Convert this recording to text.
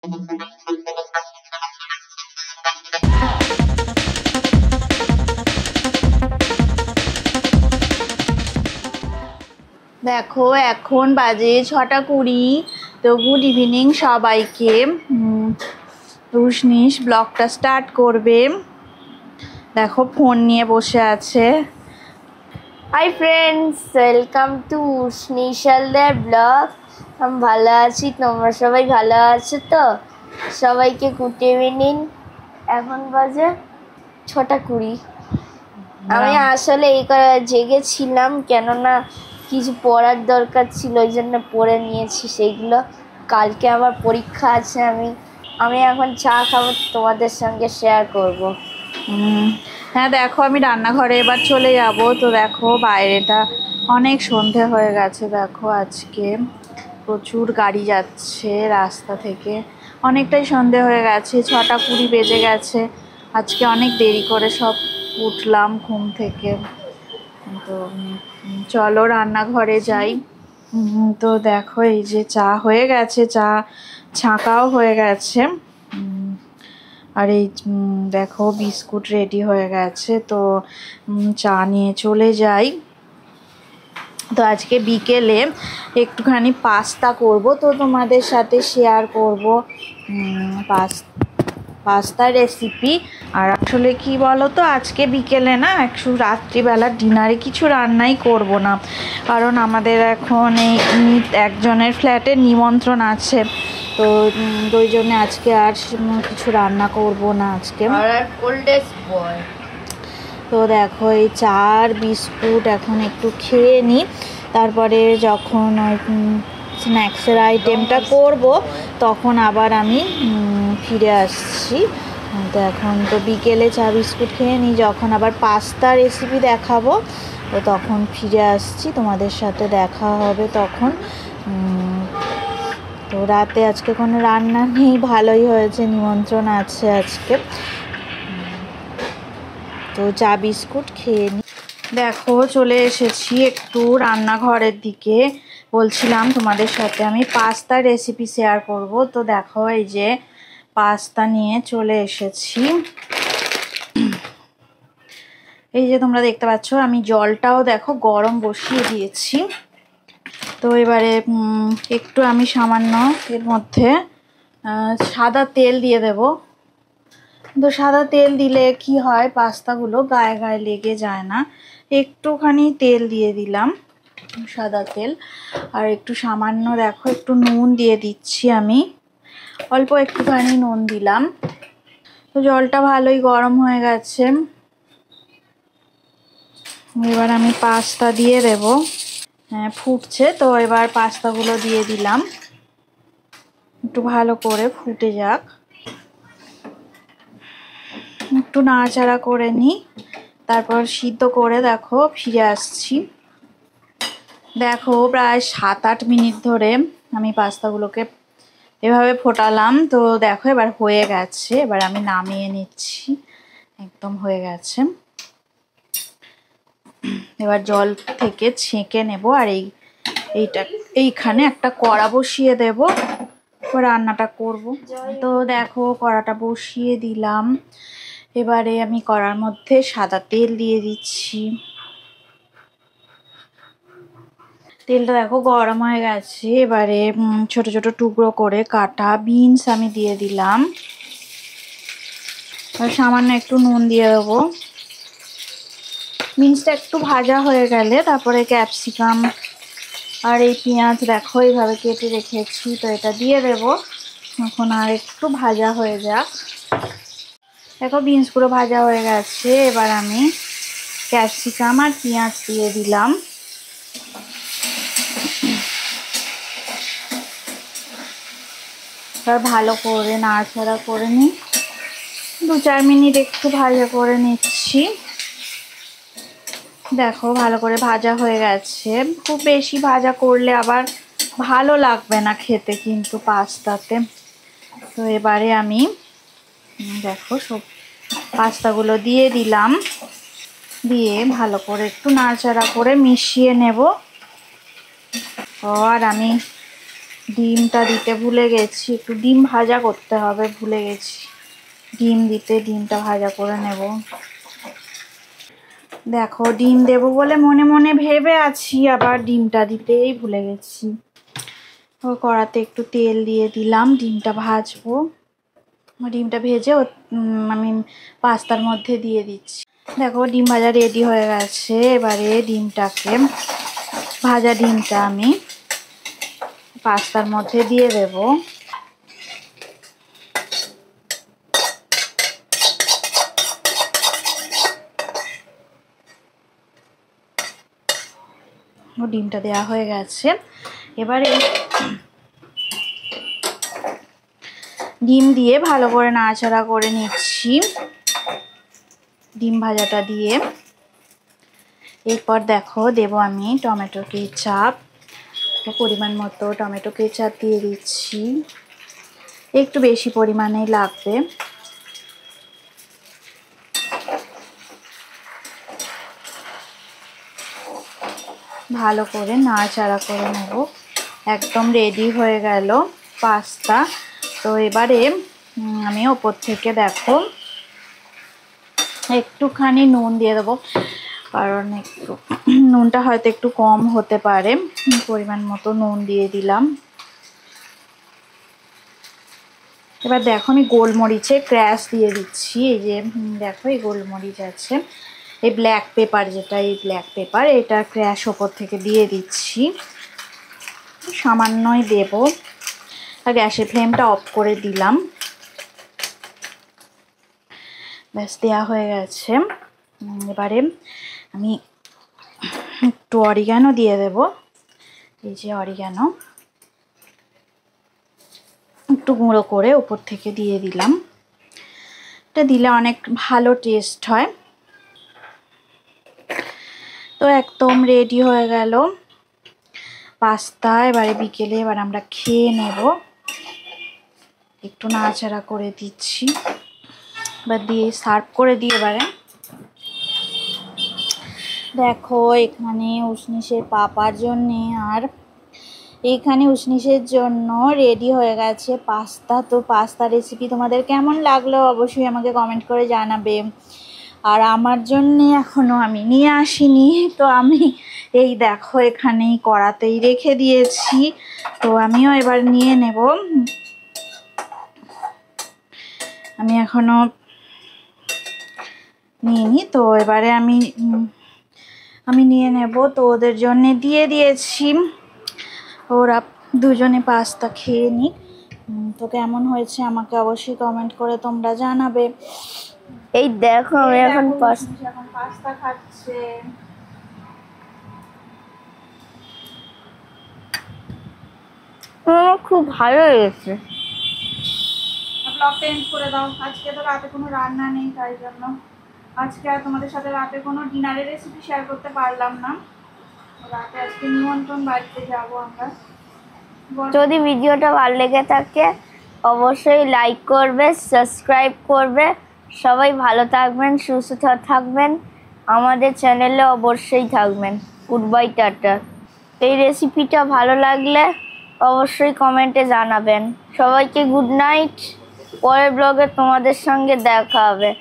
দেখো এখন বাজে 6:20। তো গুড ইভিনিং সবাইকে। রুশনিশ ব্লগটা স্টার্ট করবে। দেখো ফোন নিয়ে বসে আছে। হাই ফ্রেন্ডস, ওয়েলকাম টু স্নিশালদের ব্লগ। আমি ভালো আছি, তোমরা সবাই ভালো আছো তো? সবাইকে গুড ইভিনিং। এখন বাজে 6:20। আমি আসলে এই জেগেছিলাম কেননা কিছু পড়ার দরকার ছিল, ওই জন্য পড়ে নিয়েছি সেইগুলো। কালকে আমার পরীক্ষা আছে। আমি এখন চা খাবো, তোমাদের সঙ্গে শেয়ার করবো। হ্যাঁ দেখো আমি রান্নাঘরে এবার চলে যাব। তো দেখো বাইরেটা অনেক সন্ধে হয়ে গেছে। দেখো আজকে প্রচুর গাড়ি যাচ্ছে রাস্তা থেকে, অনেকটাই সন্ধে হয়ে গেছে। 6:20 বেজে গেছে। আজকে অনেক দেরি করে সব উঠলাম ঘুম থেকে। তো চলো রান্নাঘরে যাই। তো দেখো এই যে চা হয়ে গেছে, চা ছাঁকাও হয়ে গেছে। আর এই দেখো বিস্কুট রেডি হয়ে গেছে। তো চা নিয়ে চলে যাই। তো আজকে বিকেলে একটুখানি পাস্তা করব, তো তোমাদের সাথে শেয়ার করব পাস্তার রেসিপি। আর আসলে কি বলো তো, আজকে বিকেলে না একটু রাত্রিবেলার ডিনারে কিছু রান্নাই করব না, কারণ আমাদের এখন এই একজনের ফ্ল্যাটে নিমন্ত্রণ আছে। তো ওই জন্য আজকে আর কিছু রান্না করব না আজকে। তো দেখো এই চা আর বিস্কুট এখন একটু খেয়ে নিই, তারপরে যখন স্ন্যাক্সের আইটেমটা করব তখন আবার আমি ফিরে আসছি। তো এখন তো বিকেলে চা বিস্কুট খেয়ে নিই, যখন আবার পাস্তা রেসিপি দেখাবো তো তখন ফিরে আসছি, তোমাদের সাথে দেখা হবে তখন। তো রাতে আজকে কোনো রান্না নেই, ভালোই হয়েছে, নিমন্ত্রণ আছে আজকে। তো চা বিস্কুট খেয়ে নিই। দেখো চলে এসেছি একটু রান্নাঘরের দিকে। বলছিলাম তোমাদের সাথে আমি পাস্তার রেসিপি শেয়ার করব। তো দেখো এই যে পাস্তা নিয়ে চলে এসেছি। এই যে তোমরা দেখতে পাচ্ছ, আমি জলটাও দেখো গরম বসিয়ে দিয়েছি। তো এবারে একটু আমি সামান্য এর মধ্যে সাদা তেল দিয়ে দেব। তো সাদা তেল দিলে কি হয়, পাস্তাগুলো গায়ে গায়ে লেগে যায় না। একটুখানি তেল দিয়ে দিলাম, সাদা তেল। আর একটু সামান্য দেখো একটু নুন দিয়ে দিচ্ছি আমি, অল্প একটুখানি নুন দিলাম। তো জলটা ভালোই গরম হয়ে গেছে। এবার আমি পাস্তা দিয়ে দেব। হ্যাঁ ফুটছে, তো এবার পাস্তাগুলো দিয়ে দিলাম, একটু ভালো করে ফুটে যাক, একটু নাড়াচাড়া করে নিই, তারপর সিদ্ধ করে দেখো ফিরে আসছি। দেখো প্রায় 7-8 মিনিট ধরে আমি পাস্তাগুলোকে এভাবে ফোটালাম। তো দেখো এবার হয়ে গেছে, এবার আমি নামিয়ে নিচ্ছি, একদম হয়ে গেছে। এবার জল থেকে ছেঁকে নেব। আর এইখানে একটা কড়া বসিয়ে দেব, রান্নাটা করব। তো দেখো কড়াটা বসিয়ে দিলাম। এবারে আমি কড়ার মধ্যে সাদা তেল দিয়ে দিচ্ছি। তেলটা দেখো গরম হয়ে গেছে। এবারে ছোট ছোট টুকরো করে কাটা বিনস আমি দিয়ে দিলাম। আর সামান্য একটু নুন দিয়ে দেবো। বিনসটা একটু ভাজা হয়ে গেলে তারপরে ক্যাপসিকাম আর এই পেঁয়াজ দেখো এইভাবে কেটে রেখেছি, তো এটা দিয়ে দেবো। এখন আর একটু ভাজা হয়ে যাক। দেখো বিনসগুলো ভাজা হয়ে গেছে। এবার আমি ক্যাপসিকাম আর পেঁয়াজ দিয়ে দিলাম। এবার ভালো করে নাড়াচাড়া করে নিই, 2-4 মিনিট একটু ভাজা করে নিচ্ছি। দেখো ভালো করে ভাজা হয়ে গেছে। খুব বেশি ভাজা করলে আবার ভালো লাগবে না খেতে কিন্তু পাস্তাতে। তো এবারে আমি দেখো সব পাস্তাগুলো দিয়ে দিলাম, দিয়ে ভালো করে একটু নাড়াচাড়া করে মিশিয়ে নেব। আর আমি ডিমটা দিতে ভুলে গেছি, একটু ডিম ভাজা করতে হবে, ভুলে গেছি ডিম দিতে। ডিমটা ভাজা করে নেব। দেখো ডিম দেবো বলে মনে মনে ভেবে আছি, আবার ডিমটা দিতেই ভুলে গেছি। ও কড়াতে একটু তেল দিয়ে দিলাম, ডিমটা ভাজবো। ডিমটা ভেজে আমি পাস্তার মধ্যে দিয়ে দিচ্ছি। দেখো ডিম ভাজা রেডি হয়ে গেছে। এবারে ডিমটাকে, ভাজা ডিমটা আমি পাস্তার মধ্যে দিয়ে দেব। ডিমটা দেওয়া হয়ে গেছে। এবারে ডিম দিয়ে ভালো করে নাড়াচাড়া করে নিচ্ছি ডিম ভাজাটা দিয়ে। এরপর দেখো দেবো আমি টমেটো কেচাপ, পরিমাণ মতো টমেটো কেচাপ দিয়ে দিচ্ছি, একটু বেশি পরিমাণেই লাগবে। ভালো করে নাড়াচাড়া করে নেব। একদম রেডি হয়ে গেল পাস্তা। তো এবারে আমি ওপর থেকে দেখো একটুখানি নুন দিয়ে দেবো, কারণ একটু নুনটা হয়তো একটু কম হতে পারে। পরিমাণ মতো নুন দিয়ে দিলাম। এবার দেখো আমি গোলমরিচের ক্র্যাশ দিয়ে দিচ্ছি। এই যে দেখো এই গোলমরিচ আছে, এই ব্ল্যাক পেপার যেটা, এই ব্ল্যাক পেপার, এটা ক্র্যাশ ওপর থেকে দিয়ে দিচ্ছি। সামান্যই দেব। আর গ্যাসের ফ্লেমটা অফ করে দিলাম। ব্যাস দেওয়া হয়ে গেছে। এবারে আমি একটু অরিগানো দিয়ে দেব। এই যে অরিগানো একটু গুঁড়ো করে উপর থেকে দিয়ে দিলাম। এটা দিলে অনেক ভালো টেস্ট হয়। তো একদম রেডি হয়ে গেল পাস্তা। এবারে বিকেলে এবার আমরা খেয়ে নেব। একটু নাড়াচাড়া করে দিচ্ছি, এবার দিয়ে সার্ভ করে দিই। এবারে দেখো এখানে উষ্ণিসের পাপার জন্যে আর এইখানে উষ্ণিসের জন্য রেডি হয়ে গেছে পাস্তা। তো পাস্তা রেসিপি তোমাদের কেমন লাগলো অবশ্যই আমাকে কমেন্ট করে জানাবে। আর আমার জন্যে এখনও আমি নিয়ে আসিনি, তো আমি এই দেখো এখানেই কড়াতেই রেখে দিয়েছি। তো আমিও এবার নিয়ে নেব। আমি এখনও নিইনি, তো এবারে আমি নিয়ে নেব। তো ওদের জন্যে দিয়ে দিয়েছি, ওরা দুজনে পাস্তা খেয়ে নিক। তো কেমন হয়েছে আমাকে অবশ্যই কমেন্ট করে তোমরা জানাবে। এই দেখো আমি এখন পাস্তা খাচ্ছে। আমার খুব ভালো লেগেছে। ব্লগটা এন্ড করে দাও। আজকে তো রাতে কোনো রান্না নেই, তাই জন্য আজকে আর তোমাদের সাথে রাতে কোনো ডিনারের রেসিপি শেয়ার করতে পারলাম না। রাতে আজকে নিমন্ত্রণ বাড়িতে যাবো আমরা। যদি ভিডিওটা ভালো লেগে থাকে অবশ্যই লাইক করবে, সাবস্ক্রাইব করবে। সবাই ভালো থাকবেন, সুস্থ থাকবেন, আমাদের চ্যানেলে অবশ্যই থাকবেন। Good bye, tata. এই রেসিপিটা ভালো লাগলে অবশ্যই কমেন্টে জানাবেন। সবাইকে গুড নাইট। পরের ব্লগে তোমাদের সঙ্গে দেখা হবে।